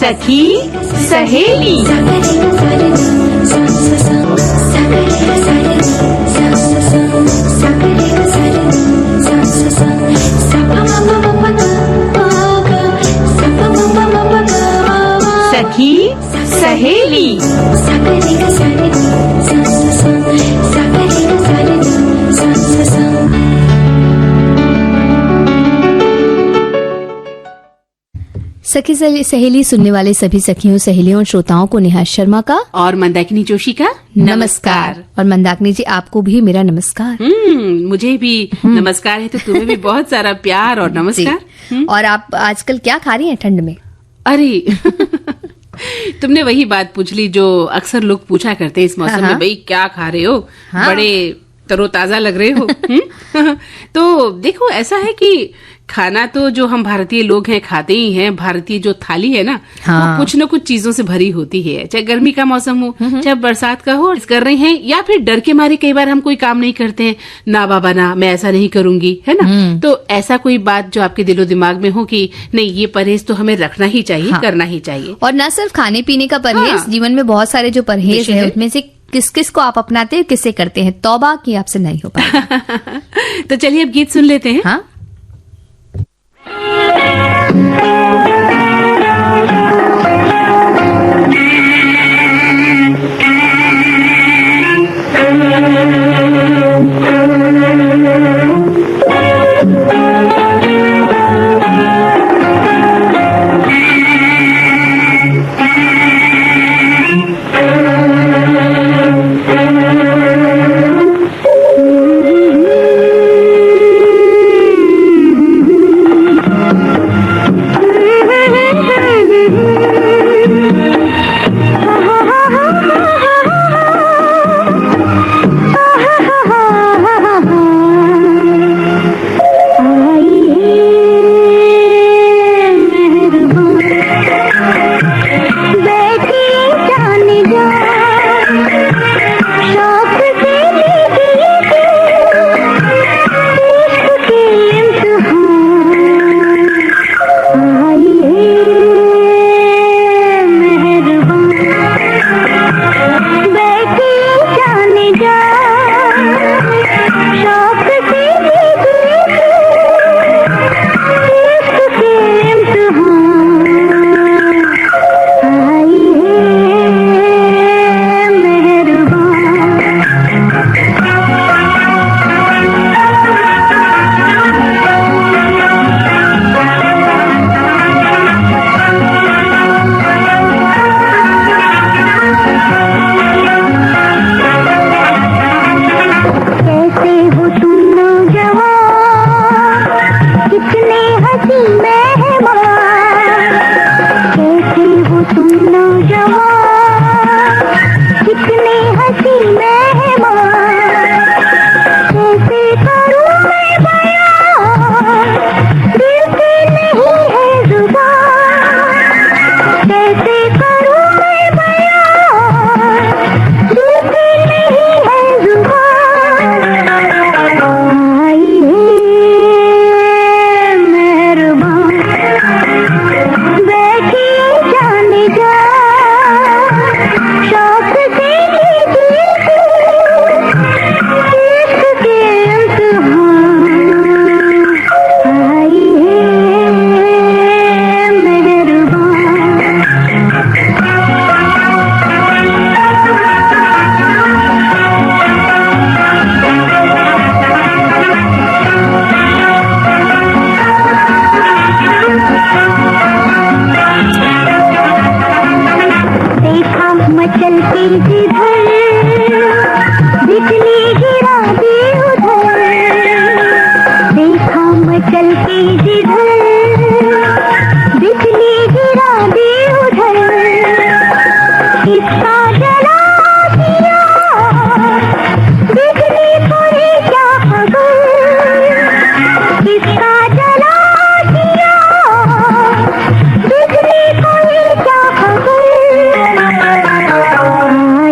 सखी सहेली। सखी सहेली। सखी सहेली सुनने वाले सभी सखियों, सहेलियों और श्रोताओं को नेहा शर्मा का और मंदाकिनी जोशी का नमस्कार। और मंदाकिनी जी, आपको भी मेरा नमस्कार। मुझे भी नमस्कार है, तो तुम्हें भी बहुत सारा प्यार और नमस्कार। और आप आजकल क्या खा रही हैं ठंड में? अरे तुमने वही बात पूछ ली जो अक्सर लोग पूछा करते हैं इस मौसम में, भाई क्या खा रहे हो? बड़े तरोताजा लग रहे हो। तो देखो, ऐसा है कि खाना तो जो हम भारतीय लोग हैं खाते ही हैं। भारतीय जो थाली है ना, वो कुछ न कुछ चीजों से भरी होती है। चाहे गर्मी का मौसम हो, चाहे बरसात का हो, कर रहे हैं या फिर डर के मारे कई बार हम कोई काम नहीं करते हैं। ना बाबा ना, मैं ऐसा नहीं करूंगी, है ना। तो ऐसा कोई बात जो आपके दिलो दिमाग में हो कि नहीं, ये परहेज तो हमें रखना ही चाहिए, करना ही चाहिए। और न सिर्फ खाने पीने का परहेज, जीवन में बहुत सारे जो परहेज है उसमें से किस किस को आप अपनाते हैं, किससे करते हैं? तौबा कि आपसे नहीं हो पाएगा। तो चलिए अब गीत सुन लेते हैं। हाँ,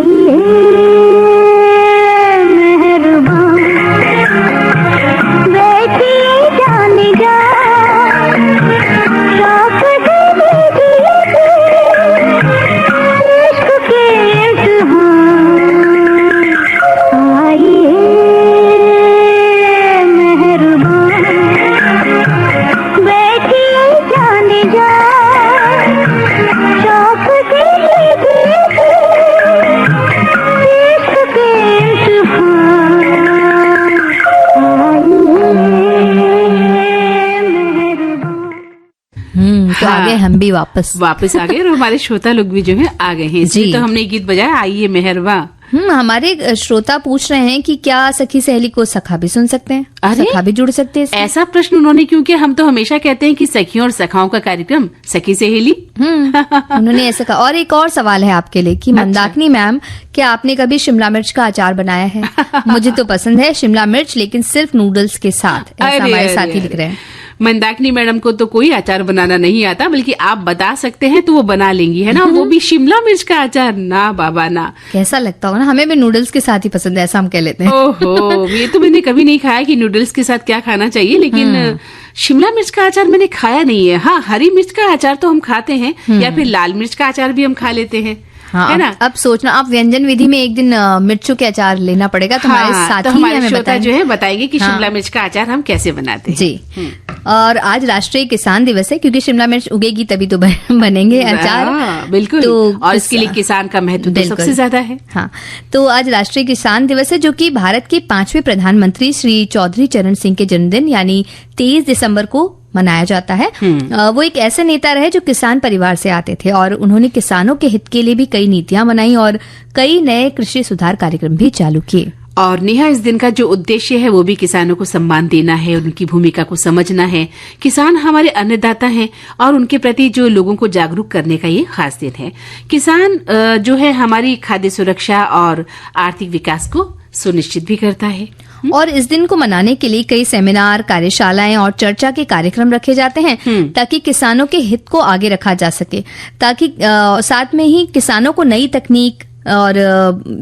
आई गए हम भी वापस आ गए और हमारे श्रोता लोग भी जो है आ गए हैं, इसलिए तो हमने गीत बजाया आइए मेहरबा। हमारे श्रोता पूछ रहे हैं कि क्या सखी सहेली को सखा भी सुन सकते हैं? अरे सखा भी जुड़ सकते हैं? ऐसा प्रश्न उन्होंने क्यों किया? हम तो हमेशा कहते हैं कि सखियों और सखाओं का कार्यक्रम सखी सहेली। उन्होंने ऐसा कहा। और एक और सवाल है आपके लिए कि मंदाकिनी मैम, क्या आपने कभी शिमला मिर्च का अचार बनाया है? मुझे तो पसंद है शिमला मिर्च, लेकिन सिर्फ नूडल्स के साथ। ऐसा हमारे साथी लिख रहे हैं। मंदाकिनी मैडम को तो कोई अचार बनाना नहीं आता, बल्कि आप बता सकते हैं तो वो बना लेंगी, है ना? वो भी शिमला मिर्च का अचार। ना बाबा ना। कैसा लगता होगा ना? हमें भी नूडल्स के साथ ही पसंद है, ऐसा हम कह लेते हैं। ओहो, ये तो मैंने कभी नहीं खाया कि नूडल्स के साथ क्या खाना चाहिए, लेकिन शिमला मिर्च का अचार मैंने खाया नहीं है। हाँ, हरी मिर्च का अचार तो हम खाते हैं, या फिर लाल मिर्च का अचार भी हम खा लेते हैं। हाँ, है ना? अब सोचना, आप व्यंजन विधि में एक दिन मिर्चों के अचार लेना पड़ेगा, तो हमारे साथी तो हमारे हमें श्रोता जो है बताएंगे कि हाँ। शिमला मिर्च का अचार हम कैसे बनाते हैं। जी। और आज राष्ट्रीय किसान दिवस है, क्योंकि शिमला मिर्च उगेगी तभी तो बनेंगे अचार। बिल्कुल। तो और इसके लिए किसान का महत्व तो सबसे ज्यादा है। हाँ, तो आज राष्ट्रीय किसान दिवस है, जो कि भारत के 5वें प्रधानमंत्री श्री चौधरी चरण सिंह के जन्मदिन यानी 23 दिसंबर को मनाया जाता है। वो एक ऐसे नेता रहे जो किसान परिवार से आते थे, और उन्होंने किसानों के हित के लिए भी कई नीतियां बनाई और कई नए कृषि सुधार कार्यक्रम भी चालू किए। और नेहा, इस दिन का जो उद्देश्य है वो भी किसानों को सम्मान देना है, उनकी भूमिका को समझना है। किसान हमारे अन्नदाता हैं और उनके प्रति जो लोगों को जागरूक करने का ये खास दिन है। किसान जो है हमारी खाद्य सुरक्षा और आर्थिक विकास को सुनिश्चित भी करता है। और इस दिन को मनाने के लिए कई सेमिनार, कार्यशालाएं और चर्चा के कार्यक्रम रखे जाते हैं, ताकि किसानों के हित को आगे रखा जा सके, ताकि साथ में ही किसानों को नई तकनीक और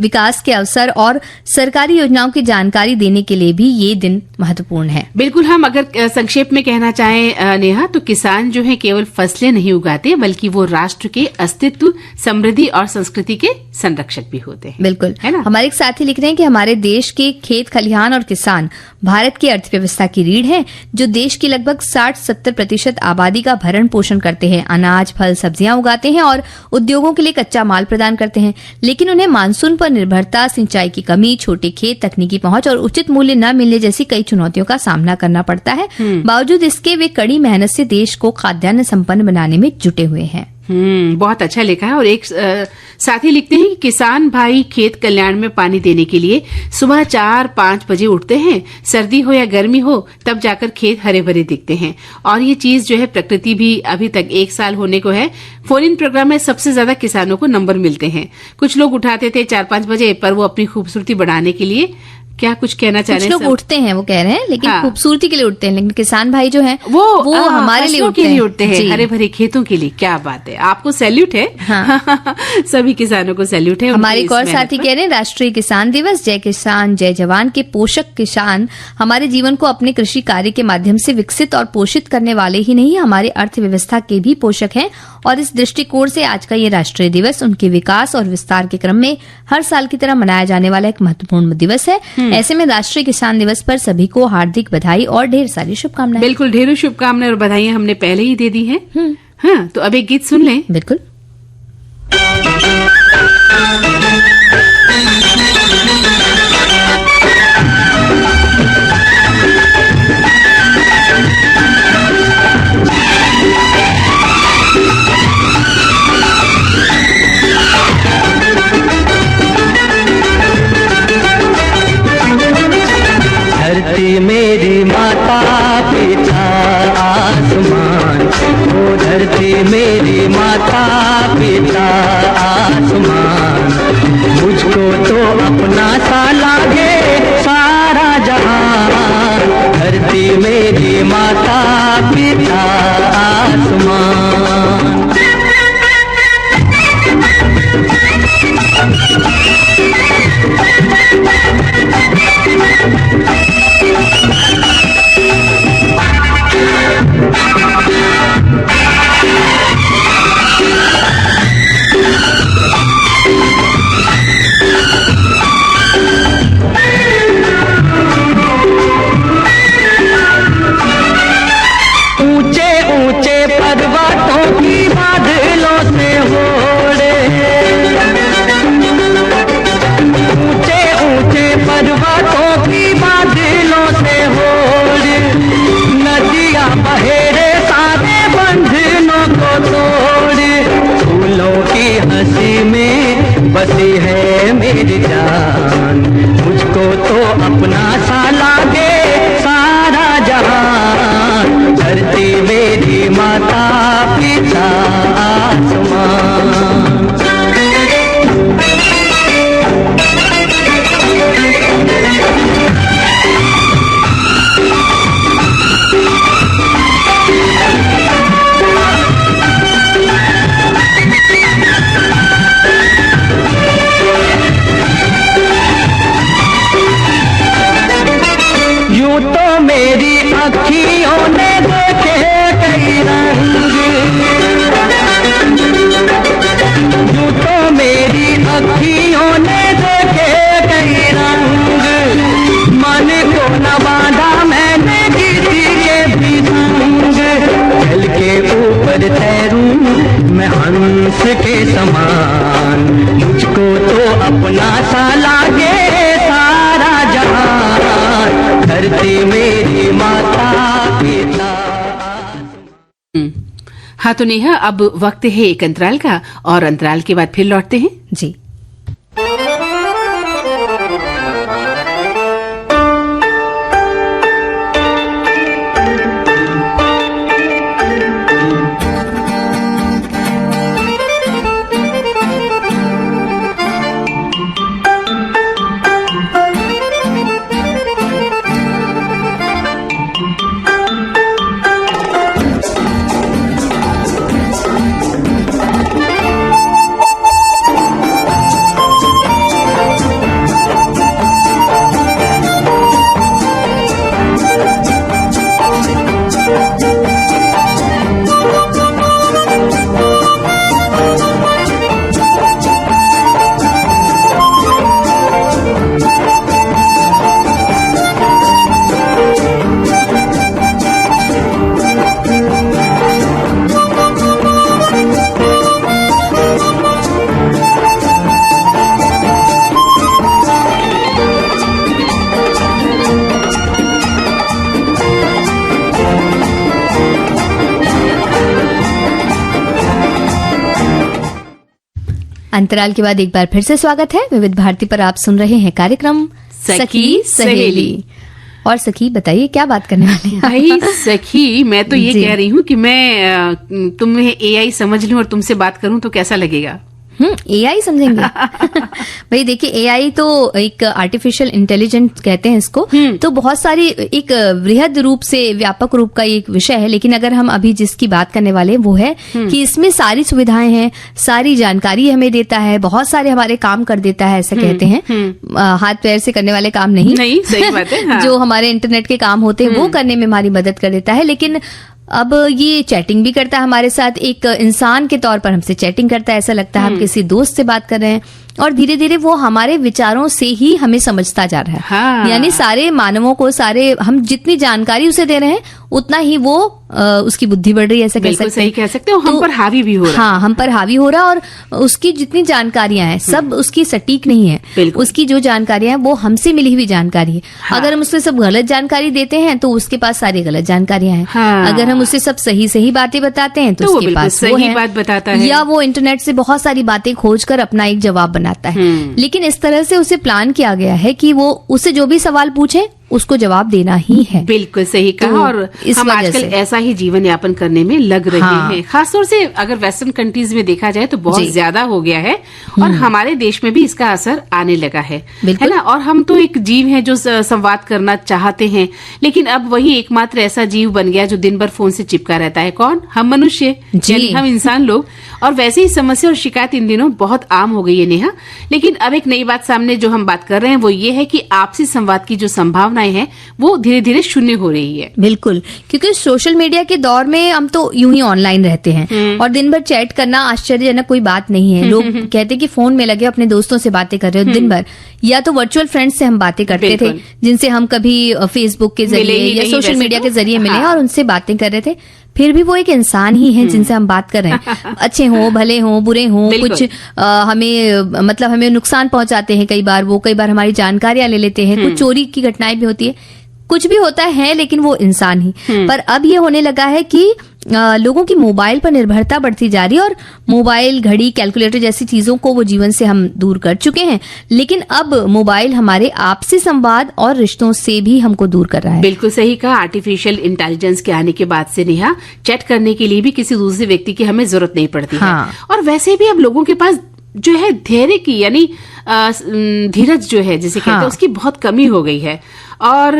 विकास के अवसर और सरकारी योजनाओं की जानकारी देने के लिए भी ये दिन महत्वपूर्ण है। बिल्कुल। हम अगर संक्षेप में कहना चाहें नेहा, तो किसान जो है केवल फसलें नहीं उगाते, बल्कि वो राष्ट्र के अस्तित्व, समृद्धि और संस्कृति के संरक्षक भी होते हैं। बिल्कुल, है ना? हमारे एक साथी लिख रहे हैं कि हमारे देश के खेत खलिहान और किसान भारत की अर्थव्यवस्था की रीढ़ है, जो देश की लगभग 60-70% आबादी का भरण पोषण करते हैं, अनाज, फल, सब्जियां उगाते हैं और उद्योगों के लिए कच्चा माल प्रदान करते हैं। लेकिन उन्हें मानसून पर निर्भरता, सिंचाई की कमी, छोटे खेत, तकनीकी पहुंच और उचित मूल्य न मिलने जैसी कई चुनौतियों का सामना करना पड़ता है। बावजूद इसके वे कड़ी मेहनत से देश को खाद्यान्न संपन्न बनाने में जुटे हुए हैं। बहुत अच्छा लिखा है। और एक साथी लिखते हैं कि किसान भाई खेत कल्याण में पानी देने के लिए सुबह 4-5 बजे उठते हैं, सर्दी हो या गर्मी हो, तब जाकर खेत हरे भरे दिखते हैं। और ये चीज जो है प्रकृति भी अभी तक 1 साल होने को है, फोन इन प्रोग्राम में सबसे ज्यादा किसानों को नंबर मिलते हैं। कुछ लोग उठाते थे 4-5 बजे, पर वो अपनी खूबसूरती बढ़ाने के लिए क्या कुछ कहना चाह रहे हैं? कुछ लोग उठते हैं, वो कह रहे हैं, लेकिन खूबसूरती के लिए उठते हैं। लेकिन किसान भाई जो हैं वो हमारे लिए उठते हैं, हरे भरे खेतों के लिए। क्या बात है, आपको सैल्यूट है। हाँ। सभी किसानों को सैल्यूट है। हमारे एक और साथी कह रहे हैं, राष्ट्रीय किसान दिवस, जय किसान जय जवान के पोषक किसान हमारे जीवन को अपने कृषि कार्य के माध्यम से विकसित और पोषित करने वाले ही नहीं, हमारे अर्थव्यवस्था के भी पोषक हैं। और इस दृष्टिकोण से आज का ये राष्ट्रीय दिवस उनके विकास और विस्तार के क्रम में हर साल की तरह मनाया जाने वाला एक महत्वपूर्ण दिवस है। ऐसे में राष्ट्रीय किसान दिवस पर सभी को हार्दिक बधाई और ढेर सारी शुभकामनाएं। बिल्कुल, ढेरों शुभकामनाएं और बधाइयां हमने पहले ही दे दी हैं। हाँ, तो अब एक गीत सुन लें। बिल्कुल। धरती मेरी माता पिता आसमान, ओ धरती मेरी माता पिता आसमान, है मेरी जान, मुझको तो अपना सा लागे सारा जहान, धरती मेरी माता पिता आसमान। यूं तो मेरी अखियों ने देखे कई रंग, यूं तो मेरी अखियों ने देखे कई रंग, मन को न बांधा मैंने की थी ये भी संग, जल के ऊपर तैरूं मैं हंस के समान, मुझको तो अपना सा लागे सारा जहान, धरती मेरी माता पिता। हाँ तो नेहा, अब वक्त है एक अंतराल का, और अंतराल के बाद फिर लौटते हैं जी। अंतराल के बाद एक बार फिर से स्वागत है। विविध भारती पर आप सुन रहे हैं कार्यक्रम सखी सहेली। और सखी बताइए क्या बात करने वाले हैं? भाई सखी, मैं तो ये कह रही हूँ कि मैं तुम्हें एआई समझ लूं और तुमसे बात करूं तो कैसा लगेगा? एआई समझेंगे? भाई देखिए, एआई तो एक आर्टिफिशियल इंटेलिजेंस कहते हैं इसको, तो बहुत सारी एक वृहद रूप से व्यापक रूप का एक विषय है। लेकिन अगर हम अभी जिसकी बात करने वाले हैं वो है कि इसमें सारी सुविधाएं हैं, सारी जानकारी हमें देता है, बहुत सारे हमारे काम कर देता है, ऐसा कहते हैं। हाथ पैर से करने वाले काम नहीं, सही बात है। हाँ। जो हमारे इंटरनेट के काम होते हैं वो करने में हमारी मदद कर देता है। लेकिन अब ये चैटिंग भी करता है हमारे साथ, एक इंसान के तौर पर हमसे चैटिंग करता है, ऐसा लगता है हम किसी दोस्त से बात कर रहे हैं। और धीरे धीरे वो हमारे विचारों से ही हमें समझता जा रहा है। हाँ। यानी सारे मानवों को, सारे हम जितनी जानकारी उसे दे रहे हैं उतना ही वो उसकी बुद्धि बढ़ रही है, ऐसा कह सकते हैं। सही कह सकते हो। हम पर हावी भी हो रहा है। हाँ, हम पर हावी हो रहा है। और उसकी जितनी जानकारियां हैं सब उसकी सटीक नहीं है। उसकी जो जानकारियां हैं वो हमसे मिली हुई जानकारी है। हाँ। अगर हम उससे सब गलत जानकारी देते हैं तो उसके पास सारी गलत जानकारियां हैं। हाँ। अगर हम उसे सब सही सही बातें बताते हैं तो उसके पास वो सही बात बताता है, या वो इंटरनेट से बहुत सारी बातें खोज कर अपना एक जवाब बनाता है। लेकिन इस तरह से उसे प्लान किया गया है कि वो उससे जो भी सवाल पूछे उसको जवाब देना ही है। बिल्कुल सही कहा। तो और हम आजकल ऐसा ही जीवन यापन करने में लग रहे हैं। खासतौर से अगर वेस्टर्न कंट्रीज में देखा जाए तो बहुत ज्यादा हो गया है, और हमारे देश में भी इसका असर आने लगा है ना। और हम तो एक जीव हैं जो संवाद करना चाहते हैं, लेकिन अब वही एकमात्र ऐसा जीव बन गया जो दिन भर फोन से चिपका रहता है। कौन? हम मनुष्य, यानी हम इंसान लोग। और वैसे ही समस्या और शिकायत इन दिनों बहुत आम हो गई है नेहा। लेकिन अब एक नई बात सामने जो हम बात कर रहे हैं वो ये है कि आपसी संवाद की जो संभावनाएं हैं वो धीरे धीरे शून्य हो रही है। बिल्कुल, क्योंकि सोशल मीडिया के दौर में हम तो यूं ही ऑनलाइन रहते हैं और दिन भर चैट करना आश्चर्यजनक कोई बात नहीं है। लोग कहते हैं कि फोन में लगे अपने दोस्तों से बातें कर रहे हो दिन भर, या तो वर्चुअल फ्रेंड्स से हम बातें करते थे जिनसे हम कभी फेसबुक के जरिए या सोशल मीडिया के जरिए मिले और उनसे बातें कर रहे थे। फिर भी वो एक इंसान ही है जिनसे हम बात कर रहे हैं। अच्छे हों, भले हों, बुरे हों, कुछ हमें नुकसान पहुंचाते हैं कई बार, वो कई बार हमारी जानकारियां ले लेते हैं, कुछ चोरी की घटनाएं भी होती है। कुछ भी होता है लेकिन वो इंसान ही। पर अब ये होने लगा है कि लोगों की मोबाइल पर निर्भरता बढ़ती जा रही है और मोबाइल, घड़ी, कैलकुलेटर जैसी चीजों को वो जीवन से हम दूर कर चुके हैं, लेकिन अब मोबाइल हमारे आपसी संवाद और रिश्तों से भी हमको दूर कर रहा है। बिल्कुल सही कहा। आर्टिफिशियल इंटेलिजेंस के आने के बाद से नेहा, चैट करने के लिए भी किसी दूसरे व्यक्ति की हमें जरूरत नहीं पड़ती है। और वैसे भी अब लोगों के पास जो है धैर्य की यानी धीरज जो है जिसे कहते हैं उसकी बहुत कमी हो गई है और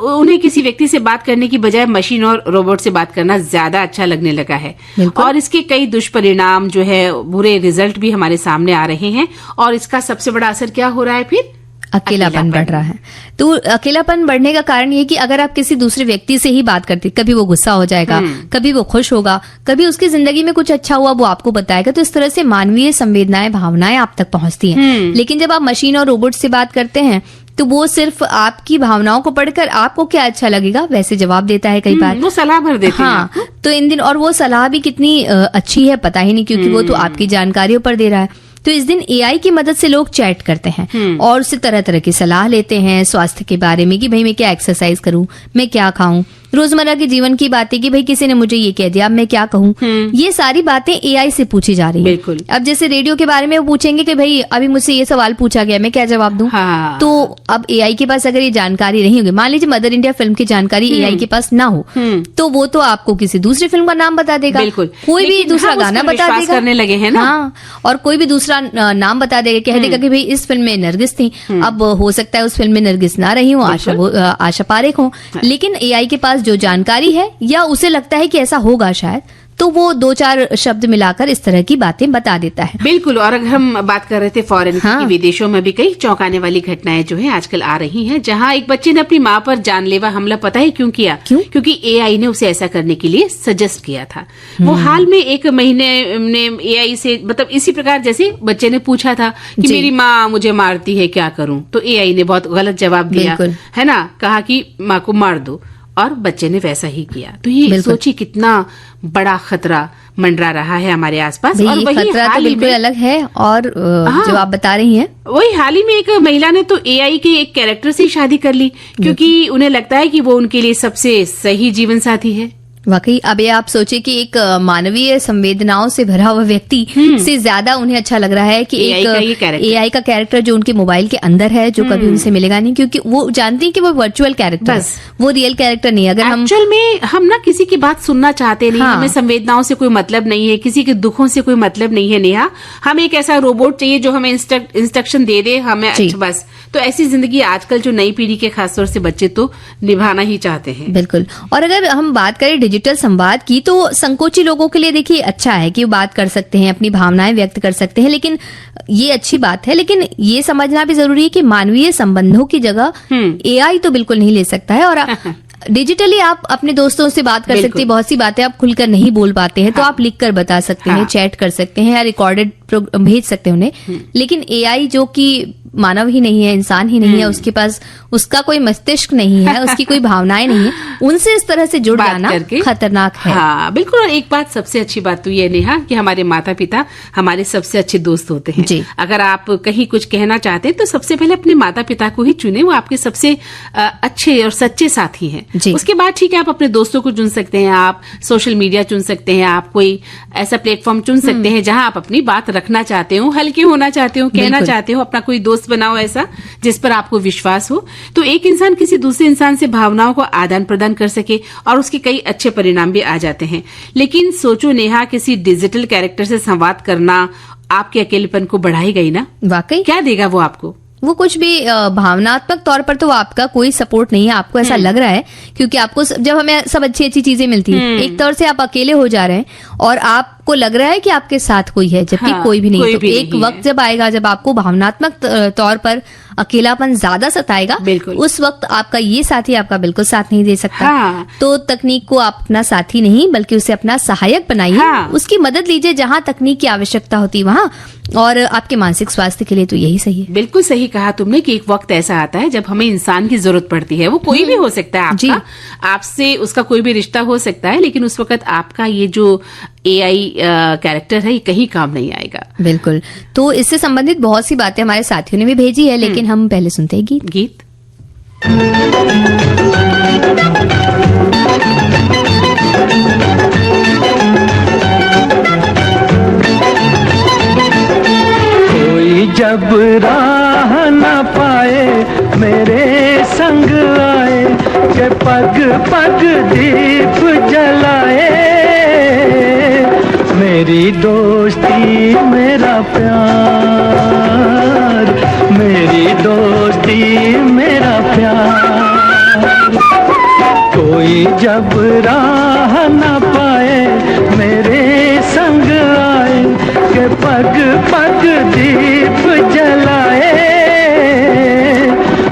उन्हें किसी व्यक्ति से बात करने की बजाय मशीन और रोबोट से बात करना ज्यादा अच्छा लगने लगा है। और इसके कई दुष्परिणाम जो है, बुरे रिजल्ट भी हमारे सामने आ रहे हैं। और इसका सबसे बड़ा असर क्या हो रहा है फिर? अकेलापन बढ़ रहा है। तो अकेलापन बढ़ने का कारण ये कि अगर आप किसी दूसरे व्यक्ति से ही बात करते, कभी वो गुस्सा हो जाएगा, कभी वो खुश होगा, कभी उसकी जिंदगी में कुछ अच्छा हुआ वो आपको बताएगा, तो इस तरह से मानवीय संवेदनाएं, भावनाएं आप तक पहुंचती हैं। लेकिन जब आप मशीन और रोबोट से बात करते हैं तो वो सिर्फ आपकी भावनाओं को पढ़कर आपको क्या अच्छा लगेगा वैसे जवाब देता है। कई बार वो सलाह भर देते हैं। हाँ, तो इन दिन और वो सलाह भी कितनी अच्छी है पता ही नहीं, क्योंकि वो तो आपकी जानकारियों पर दे रहा है। तो इस दिन एआई की मदद से लोग चैट करते हैं और उससे तरह तरह की सलाह लेते हैं स्वास्थ्य के बारे में कि भाई मैं क्या एक्सरसाइज करूं, मैं क्या खाऊं, रोजमर्रा के जीवन की बातें कि भाई किसी ने मुझे ये कह दिया, अब मैं क्या कहूं। ये सारी बातें एआई से पूछी जा रही है। बिल्कुल। अब जैसे रेडियो के बारे में वो पूछेंगे कि भाई अभी मुझसे ये सवाल पूछा गया, मैं क्या जवाब दूं। हाँ। तो अब एआई के पास अगर ये जानकारी नहीं होगी, मान लीजिए मदर इंडिया फिल्म की जानकारी एआई के पास ना हो, तो वो तो आपको किसी दूसरी फिल्म का नाम बता देगा। बिल्कुल। कोई भी दूसरा गाना बता देगा, करने लगे हैं ना। हाँ, और कोई भी दूसरा नाम बता देगा, कह देगा कि भाई इस फिल्म में नरगिस थी। अब हो सकता है उस फिल्म में नरगिस ना रही हो, आशा पारेख हो, लेकिन एआई के पास जो जानकारी है या उसे लगता है कि ऐसा होगा शायद, तो वो 2-4 शब्द मिलाकर इस तरह की बातें बता देता है। बिल्कुल। और अगर हम बात कर रहे थे फॉरेन की, विदेशों में भी कई चौंकाने वाली घटनाएं जो है आजकल आ रही हैं, जहां एक बच्चे ने अपनी मां पर जानलेवा हमला पता है क्यों किया? क्योंकि एआई ने उसे ऐसा करने के लिए सजेस्ट किया था। वो हाल में 1 महीने ने एआई से, मतलब इसी प्रकार जैसे बच्चे ने पूछा था कि मेरी माँ मुझे मारती है, क्या करूं? तो एआई ने बहुत गलत जवाब दिया, है ना, कहा कि माँ को मार दो, और बच्चे ने वैसा ही किया। तो ये सोचिए कितना बड़ा खतरा मंडरा रहा है हमारे आसपास। और वही खतरा तो बिल्कुल अलग है। और जो आप बता रही हैं, वही हाल ही में एक महिला ने तो एआई के एक कैरेक्टर से शादी कर ली, क्योंकि उन्हें लगता है कि वो उनके लिए सबसे सही जीवन साथी है। वाकई अब ये आप सोचे कि एक मानवीय संवेदनाओं से भरा हुआ व्यक्ति से ज्यादा उन्हें अच्छा लग रहा है कि एक एआई का कैरेक्टर जो उनके मोबाइल के अंदर है, जो कभी उनसे मिलेगा नहीं, क्योंकि वो जानती है कि वो वर्चुअल कैरेक्टर है, वो रियल कैरेक्टर नहीं है। अगर एक्चुअल में हम ना किसी की बात सुनना चाहते नहीं, हमें संवेदनाओं से कोई मतलब नहीं है, किसी के दुखों से कोई मतलब नहीं है नेहा, हमें एक ऐसा रोबोट चाहिए जो हमें इंस्ट्रक्शन दे दे, हमें अच्छा बस। तो ऐसी जिंदगी आजकल जो नई पीढ़ी के खासतौर से बच्चे तो निभाना ही चाहते हैं। बिल्कुल। और अगर हम बात करें डिजिटल संवाद की, तो संकोची लोगों के लिए देखिए अच्छा है कि वो बात कर सकते हैं, अपनी भावनाएं व्यक्त कर सकते हैं, लेकिन ये अच्छी बात है। लेकिन ये समझना भी जरूरी है कि मानवीय संबंधों की जगह एआई तो बिल्कुल नहीं ले सकता है। और डिजिटली आप अपने दोस्तों से बात कर सकते हैं, बहुत सी बातें आप खुलकर नहीं बोल पाते हैं, तो आप लिख कर बता सकते हैं, चैट कर सकते हैं या रिकॉर्डेड भेज सकते हैं उन्हें। लेकिन एआई जो कि मानव ही नहीं है, इंसान ही नहीं है, उसके पास उसका कोई मस्तिष्क नहीं है, उसकी कोई भावनाएं नहीं है, उनसे इस तरह से जुड़ जाना खतरनाक है। हाँ बिल्कुल। और एक बात, सबसे अच्छी बात तो ये नेहा कि हमारे माता पिता हमारे सबसे अच्छे दोस्त होते हैं जी। अगर आप कहीं कुछ कहना चाहते हैं तो सबसे पहले अपने माता पिता को ही चुने, वो आपके सबसे अच्छे और सच्चे साथी हैं। उसके बाद ठीक है, आप अपने दोस्तों को चुन सकते हैं, आप सोशल मीडिया चुन सकते हैं, आप कोई ऐसा प्लेटफॉर्म चुन सकते हैं जहां आप अपनी बात रखना चाहते हो, हल्के होना चाहते हो, कहना चाहते हो, अपना कोई दोस्त बनाओ ऐसा जिस पर आपको विश्वास हो, तो एक इंसान किसी दूसरे इंसान से भावनाओं को आदान प्रदान कर सके और उसके कई अच्छे परिणाम भी आ जाते हैं। लेकिन सोचो नेहा, किसी डिजिटल कैरेक्टर से संवाद करना आपके अकेलेपन को बढ़ाएगा ही ना। वाकई क्या देगा वो आपको? वो कुछ भी भावनात्मक तौर पर तो आपका कोई सपोर्ट नहीं है, आपको ऐसा लग रहा है, क्योंकि आपको जब हमें सब अच्छी अच्छी चीजें मिलती है, एक तौर से आप अकेले हो जा रहे हैं और आपको लग रहा है कि आपके साथ कोई है, जबकि कोई भी नहीं है। तो एक वक्त जब आएगा जब आपको भावनात्मक तौर पर अकेलापन ज्यादा सताएगा, उस वक्त आपका ये साथी आपका बिल्कुल साथ नहीं दे सकता। तो तकनीक को आप अपना साथी नहीं बल्कि उसे अपना सहायक बनाइए, उसकी मदद लीजिए जहां तकनीक की आवश्यकता होती है वहां, और आपके मानसिक स्वास्थ्य के लिए तो यही सही है। बिल्कुल सही कहा तुमने कि एक वक्त ऐसा आता है जब हमें इंसान की जरूरत पड़ती है। वो कोई भी हो सकता है, आपका आपसे उसका कोई भी रिश्ता हो सकता है, लेकिन उस वक्त आपका ये जो एआई कैरेक्टर है ये कहीं काम नहीं आएगा। बिल्कुल। तो इससे संबंधित बहुत सी बातें हमारे साथियों ने भी भेजी है, लेकिन हम पहले सुनते हैं गीत। कोई जब राह न पाए मेरे संग आए के पग पग दीप जलाए। मेरी दोस्ती मेरा प्यार, मेरी दोस्ती मेरा प्यार। कोई जब राह न पाए मेरे संग आए के पग पग दीप जलाए।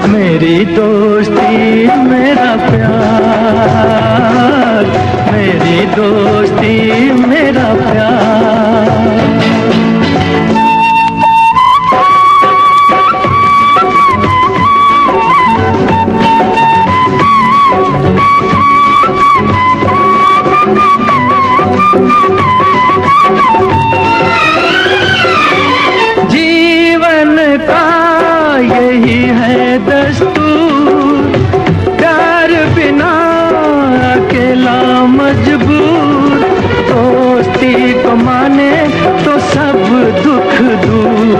मेरी दोस्ती मेरा प्यार, मेरी दोस्ती मेरा प्यार। जीवन का यही है दस्तूर, प्यार बिना अकेला मजबूर। दोस्ती को माने तो सब दुख दूर,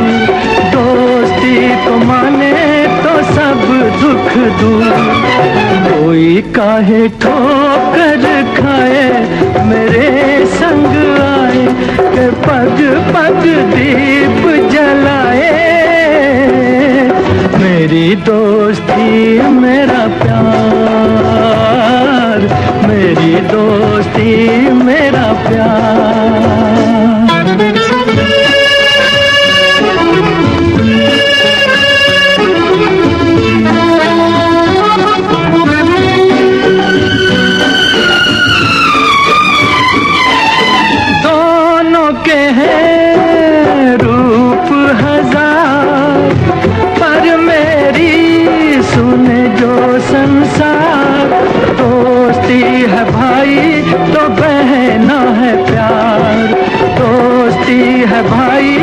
दोस्ती को माने तो सब दुख दूर। कोई काहे ठोकर खाए मेरे संग आए के पग पग दीप जलाए। मेरी दोस्ती मेरा प्यार, मेरी दोस्ती मेरा प्यार। दोनों के हैं रूप हजार, पर मेरी सुने जो संसार। दोस्ती है भाई तो बहना है प्यार, दोस्ती है भाई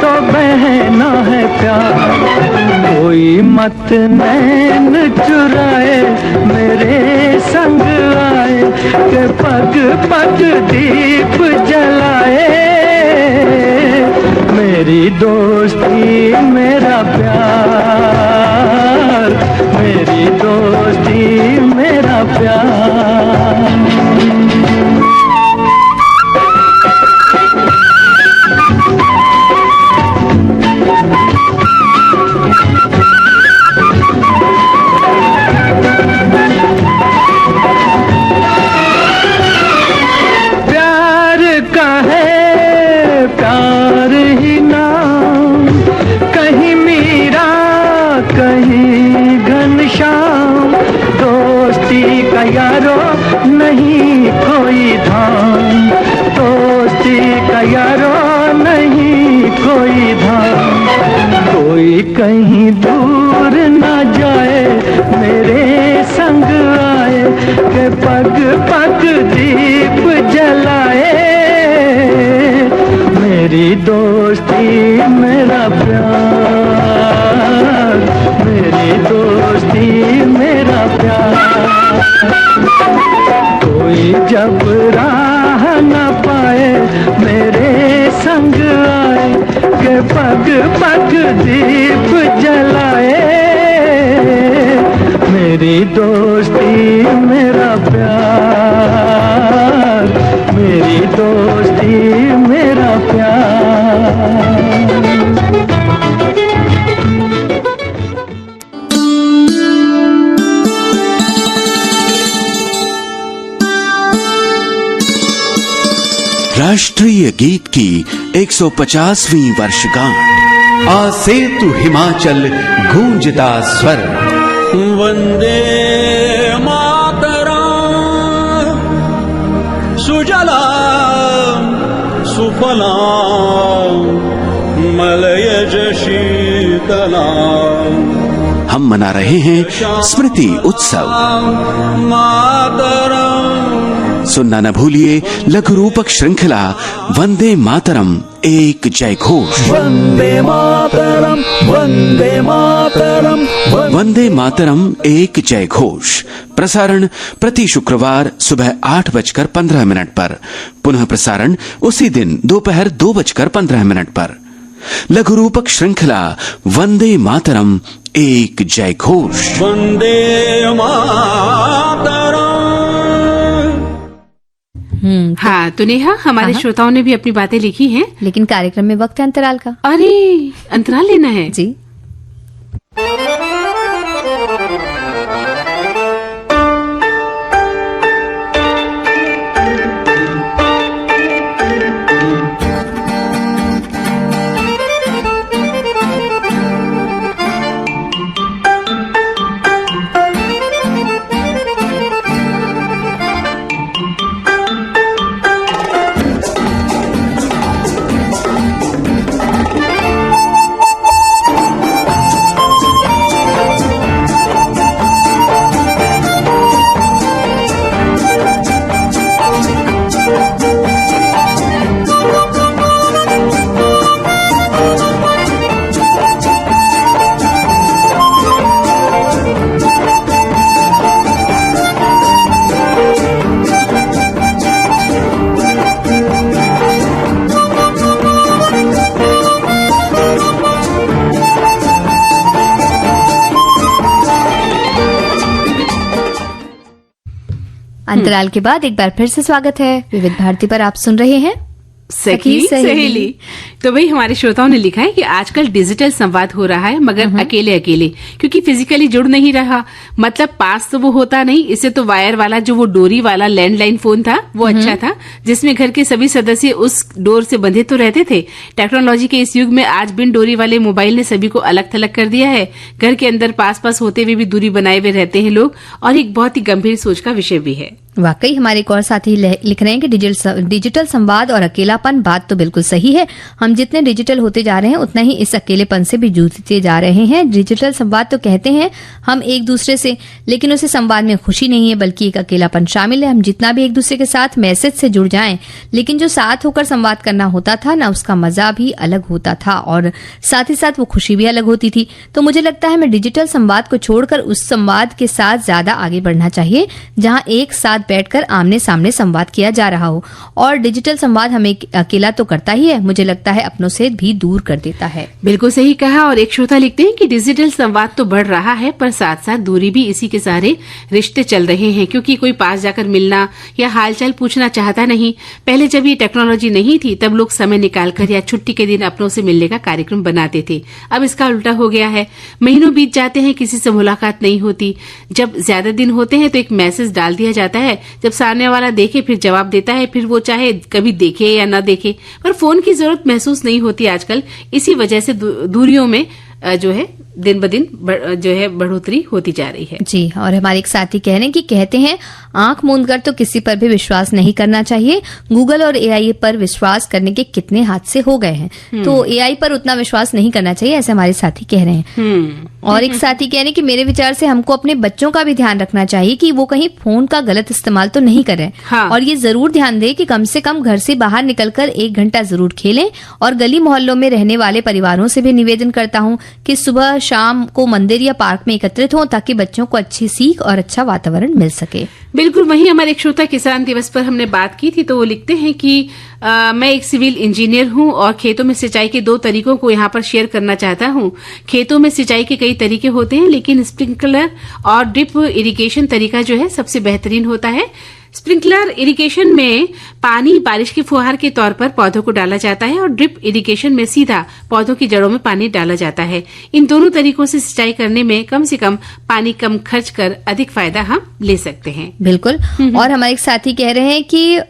तो बहना है प्यार। कोई मत नैन चुराए मेरे संग आए के पग पग दीप जलाए। मेरी दोस्ती मेरा प्यार, मेरी दोस्ती मेरा प्यार। प्यार का है प्यार ही नाम, कहीं मीरा कहीं घनश्याम। दोस्ती का यारो नहीं कोई धाम, दोस्ती का यारो नहीं कोई धाम। कोई कहीं दूर न जाए मेरे संग आए के पग पग दीप जलाए। मेरी दोस्ती मेरा प्यार, मेरी दोस्ती मेरा प्यार। कोई जब राह न पाए मेरे संग आए के पग पग दीप जलाए। मेरी दोस्ती मेरा प्यार, मेरी दोस्ती मेरा प्यार। राष्ट्रीय गीत की 150वीं वर्षगांठ। आज सेतु हिमाचल गूंजता स्वर। वंदे मातरम सुजलाम सुफलाम मलयज शीतलाम। हम मना रहे हैं स्मृति उत्सव। मातरम सुनना न भूलिए लघु रूपक श्रृंखला वंदे मातरम एक जय घोष। वंदे मातरम, वंदे मातरम, वंदे मातरम एक जय घोष। प्रसारण प्रति शुक्रवार सुबह 8:15 पर, पुनः प्रसारण उसी दिन दोपहर 2:15 पर। लघु रूपक श्रृंखला वंदे मातरम एक जय घोष। वंदे मातरम। हाँ तो नेहा, हमारे श्रोताओं ने भी अपनी बातें लिखी हैं। लेकिन कार्यक्रम में वक्त है अंतराल का। अरे अंतराल लेना है जी। अंतराल के बाद एक बार फिर से स्वागत है। विविध भारती पर आप सुन रहे हैं सखी सहेली। तो भाई हमारे श्रोताओं ने लिखा है कि आजकल डिजिटल संवाद हो रहा है, मगर अकेले अकेले, क्योंकि फिजिकली जुड़ नहीं रहा। मतलब पास तो वो होता नहीं। इससे तो वायर वाला, जो वो डोरी वाला लैंडलाइन फोन था, वो अच्छा था, जिसमें घर के सभी सदस्य उस डोर से बंधे तो रहते थे। टेक्नोलॉजी के इस युग में आज बिन डोरी वाले मोबाइल ने सभी को अलग थलग कर दिया है। घर के अंदर पास पास होते हुए भी दूरी बनाए हुए रहते हैं लोग, और एक बहुत ही गंभीर सोच का विषय भी है। वाकई हमारे एक और साथी लिख रहे हैं कि डिजिटल संवाद और अकेलापन, बात तो बिल्कुल सही है। हम जितने डिजिटल होते जा रहे हैं उतना ही इस अकेलेपन से भी जूझते जा रहे हैं। डिजिटल संवाद तो कहते हैं हम एक दूसरे से, लेकिन उसे संवाद में खुशी नहीं है, बल्कि एक अकेलापन शामिल है। हम जितना भी एक दूसरे के साथ मैसेज से जुड़ जाएं, लेकिन जो साथ होकर संवाद करना होता था ना, उसका मजा भी अलग होता था और साथ ही साथ वो खुशी भी अलग होती थी। तो मुझे लगता है हमें डिजिटल संवाद को छोड़कर उस संवाद के साथ ज्यादा आगे बढ़ना चाहिए जहां एक साथ बैठकर आमने सामने संवाद किया जा रहा हो। और डिजिटल संवाद हमें अकेला तो करता ही है, मुझे लगता है अपनों से भी दूर कर देता है। बिल्कुल सही कहा। और एक श्रोता लिखते हैं कि डिजिटल संवाद तो बढ़ रहा है, पर साथ साथ दूरी भी इसी के सहारे रिश्ते चल रहे हैं, क्योंकि कोई पास जाकर मिलना या हालचाल पूछना चाहता नहीं। पहले जब ये टेक्नोलॉजी नहीं थी, तब लोग समय निकालकर या छुट्टी के दिन अपनों से मिलने का कार्यक्रम बनाते थे। अब इसका उल्टा हो गया है। महीनों बीत जाते हैं, किसी से मुलाकात नहीं होती। जब ज्यादा दिन होते हैं तो एक मैसेज डाल दिया जाता है, जब सामने वाला देखे फिर जवाब देता है, फिर वो चाहे कभी देखे या न देखे, पर फोन की जरूरत महसूस नहीं होती आजकल। इसी वजह से दूरियों में जो है दिन ब दिन जो है बढ़ोतरी होती जा रही है। जी। और हमारे एक साथी कहते हैं आंख मूंद कर तो किसी पर भी विश्वास नहीं करना चाहिए। गूगल और एआई पर विश्वास करने के कितने हादसे हो गए हैं, तो एआई पर उतना विश्वास नहीं करना चाहिए, ऐसे हमारे साथी कह रहे हैं। और एक साथी कह रहे हैं कि मेरे विचार से हमको अपने बच्चों का भी ध्यान रखना चाहिए कि वो कहीं फोन का गलत इस्तेमाल तो नहीं करें। हाँ। और ये जरूर ध्यान दें कि कम से कम घर से बाहर निकलकर 1 घंटा जरूर खेलें। और गली मोहल्लों में रहने वाले परिवारों से भी निवेदन करता हूँ कि सुबह शाम को मंदिर या पार्क में एकत्रित हों, ताकि बच्चों को अच्छी सीख और अच्छा वातावरण मिल सके। बिल्कुल। वहीं हमारे एक श्रोता किसान दिवस पर हमने बात की थी, तो वो लिखते हैं कि मैं एक सिविल इंजीनियर हूं और खेतों में सिंचाई के 2 तरीकों को यहाँ पर शेयर करना चाहता हूं। खेतों में सिंचाई के कई तरीके होते हैं, लेकिन स्प्रिंकलर और ड्रिप इरिगेशन तरीका जो है सबसे बेहतरीन होता है। स्प्रिंकलर इरिगेशन में पानी बारिश की फुहार के तौर पर पौधों को डाला जाता है, और ड्रिप इरिगेशन में सीधा पौधों की जड़ों में पानी डाला जाता है। इन दोनों तरीकों से सिंचाई करने में कम से कम पानी कम खर्च कर अधिक फायदा हम ले सकते हैं। बिल्कुल। और हमारे एक साथी कह रहे हैं कि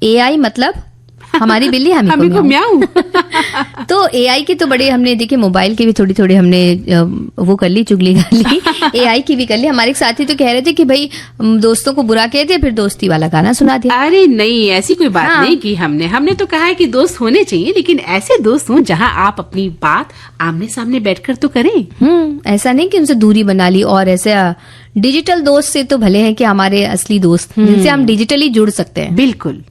एआई मतलब हमारी बिल्ली हमी को म्याऊं। तो एआई की तो बड़े हमने देखे, मोबाइल की भी थोड़ी हमने वो कर ली, चुगली कर ली, एआई की भी कर ली। हमारे साथी तो कह रहे थे कि भाई दोस्तों को बुरा कह दिया, फिर दोस्ती वाला गाना सुना दिया। अरे नहीं, ऐसी कोई बात नहीं की हमने तो कहा है कि दोस्त होने चाहिए, लेकिन ऐसे दोस्त हों जहां आप अपनी बात आमने सामने बैठकर तो करें। ऐसा नहीं कि उनसे दूरी बना ली। और ऐसे डिजिटल दोस्त से तो भले हैं कि हमारे असली दोस्त जिनसे हम डिजिटली जुड़ सकते हैं। बिल्कुल।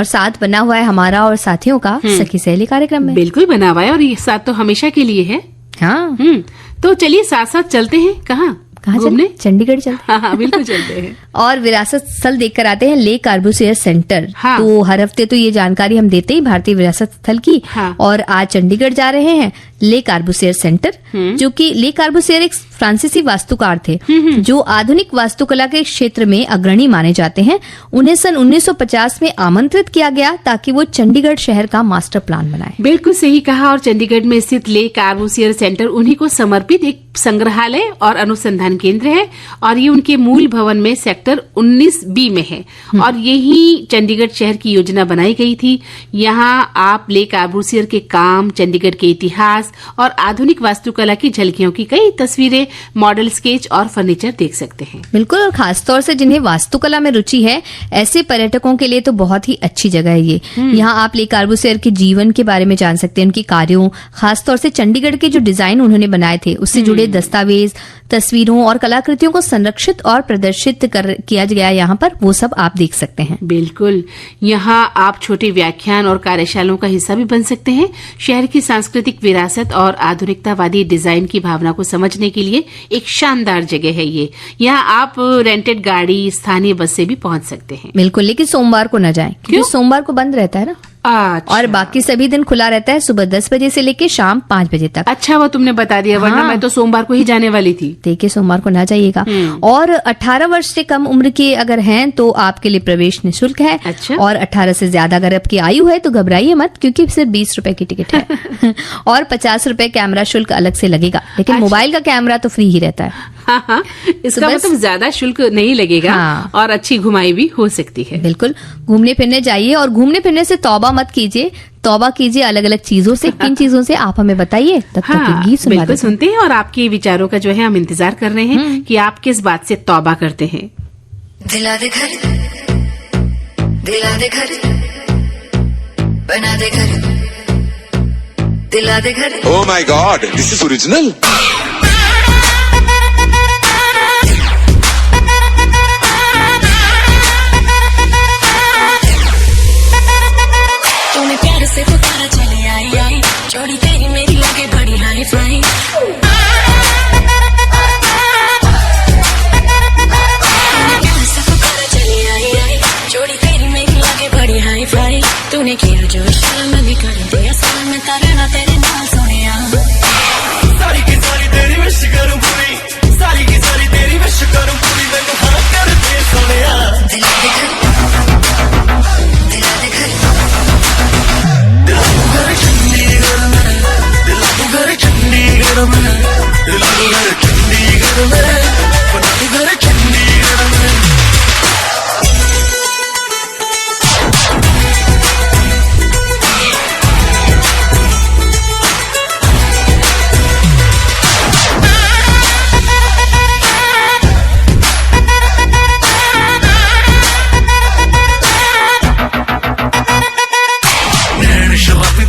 साथ बना हुआ है हमारा और साथियों का सखी सहेली कार्यक्रम में। बिल्कुल बना हुआ है, और ये साथ तो हमेशा के लिए है। हाँ, तो चलिए साथ साथ चलते हैं। कहाँ घूमने? चंडीगढ़ चलते हैं। हाँ, बिल्कुल चलते हैं। और विरासत स्थल देखकर आते हैं लेक कार्बूसियर सेंटर। हाँ। तो हर हफ्ते तो ये जानकारी हम देते ही भारतीय विरासत स्थल की। हाँ। और आज चंडीगढ़ जा रहे हैं लेक कार्बूसियर सेंटर, जो कि लेक कार्बूसियर एक फ्रांसीसी वास्तुकार थे जो आधुनिक वास्तुकला के क्षेत्र में अग्रणी माने जाते हैं। उन्हें सन 1950 में आमंत्रित किया गया ताकि वो चंडीगढ़ शहर का मास्टर प्लान बनाए। बिल्कुल सही कहा। और चंडीगढ़ में स्थित लेक कार्बूसियर सेंटर उन्हीं को समर्पित एक संग्रहालय और अनुसंधान केंद्र है, और ये उनके मूल भवन में सेक्टर 19B में है। और यही चंडीगढ़ शहर की योजना बनाई गई थी। यहाँ आप लेक कार्बूसियर के काम, चंडीगढ़ के इतिहास और आधुनिक वास्तुकला की झलकियों की कई तस्वीरें, मॉडल स्केच और फर्नीचर देख सकते हैं। बिल्कुल, और खासतौर से जिन्हें वास्तुकला में रुचि है, ऐसे पर्यटकों के लिए तो बहुत ही अच्छी जगह है ये। यहाँ आप लेक कार्बूसियर के जीवन के बारे में जान सकते हैं, उनकी कार्यों, खासतौर से चंडीगढ़ के जो डिजाइन उन्होंने बनाए थे उससे जुड़े दस्तावेज, तस्वीरों और कलाकृतियों को संरक्षित और प्रदर्शित किया गया यहाँ पर, वो सब आप देख सकते हैं। बिल्कुल, यहाँ आप छोटे व्याख्यान और कार्यशालाओं का हिस्सा भी बन सकते हैं। शहर की सांस्कृतिक विरासत और आधुनिकतावादी डिजाइन की भावना को समझने के लिए एक शानदार जगह है ये। यहाँ आप रेंटेड गाड़ी, स्थानीय बस से भी पहुंच सकते हैं। बिल्कुल, लेकिन सोमवार को न जाएं, क्योंकि सोमवार को बंद रहता है ना। अच्छा। और बाकी सभी दिन खुला रहता है, सुबह 10 बजे से लेकर शाम 5 बजे तक। अच्छा, वो तुमने बता दिया, वरना मैं तो सोमवार को ही जाने वाली थी। देखिए, सोमवार को ना जाइएगा। और 18 वर्ष से कम उम्र के अगर हैं तो आपके लिए प्रवेश निःशुल्क है। अच्छा। और 18 से ज्यादा अगर आपकी आयु है तो घबराइए मत, क्योंकि सिर्फ 20 रुपए की टिकट है। और 50 रुपए कैमरा शुल्क अलग से लगेगा, लेकिन मोबाइल का कैमरा तो फ्री ही रहता है। हाँ, इसका मतलब ज्यादा शुल्क नहीं लगेगा। हाँ। और अच्छी घुमाई भी हो सकती है। बिल्कुल, घूमने फिरने जाइए, और घूमने फिरने से तौबा मत कीजिए, तौबा कीजिए अलग अलग चीजों से। किन चीजों से आप हमें बताइए, तब तक एक गीत सुना बिल्कुल देते हैं। सुनते हैं। और आपके विचारों का जो है हम इंतजार कर रहे हैं कि आप किस बात से तौबा करते हैं। दिला दे घर, दिला दे घर, बना दे घर, दिला दे घर। Oh my God, this is original. तूने प्यार से पुकारा, चली आई आई, जोड़ी तेरी मेरी लगे बड़ी हाई फाई। तूने प्यार से पुकारा, चली आई आई, जोड़ी तेरी मेरी लगे बड़ी हाई फाई। तूने किया जो इशारा, मैं भी कर दिया सारा, मैं तारा ना तेरे नाल सोनिया। सारी की सारी तेरी विश करूं पूरी, सारी की सारी तेरी विश करूं पूरी, मैं हाँ कर दे सोनिया। दिला दे घर, दिला दे घर, घर चंडीगढ़ में, दिला दू घर चंडीगढ़ में, दिला दू घर चंडीगढ़ में, बना दू घर चंडीगढ़ में।